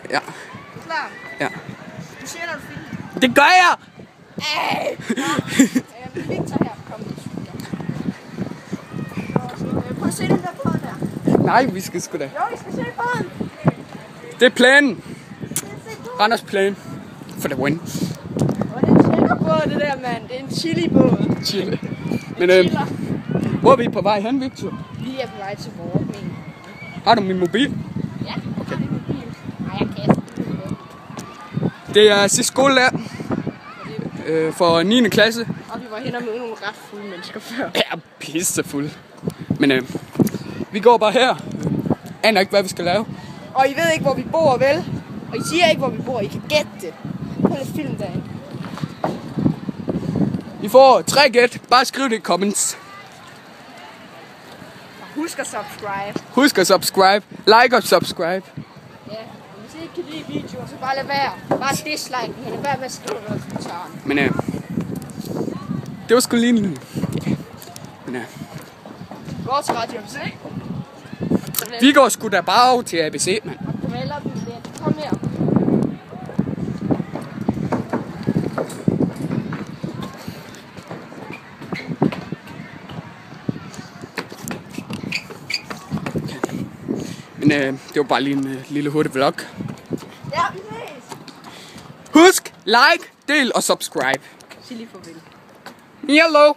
Ja. Er du klar? Ja. Du siger, når du filmer. Det gør jeg! Victor her. Kom lige. Prøv at se den der båd der. Nej, vi skal sgu da. Jo, I skal se båden. Det er planen. Randers plan. For the win. Og det er en chillerbåd, det der, mand. Det er en chili-båd. Chile. Men hvor er vi på vej hen, Victor? Vi er på vej til Vortning. Har du min mobil? Ja, okay. Har det mobil? Nej, jeg kan Det er sidste skolelærer. For 9. klasse. Og vi var hen og møde nogle ret fulde mennesker før. Ja, pissefuld. Men vi går bare her. Aner ikke, hvad vi skal lave. Og I ved ikke, hvor vi bor, vel? Og I siger ikke, hvor vi bor. I kan gætte det. På lidt film derinde. I får 3 gæt. Bare skriv det i comments. Og husk at subscribe. Husk at subscribe. Like og subscribe. Ja, og hvis I ikke kan lide videoer, så bare lad være. Bare dislike den, lad være med at skrive noget i kommentaren. Men det var sgu lige en... Men Gå til Radio ABC. vi går sgu da bare over til ABC, mand. Du melder dem lidt. Kom her. Men det var bare lige en lille hurtig vlog. Ja, vi ses. Husk, like, del og subscribe. Sig lige farvel. Yellow.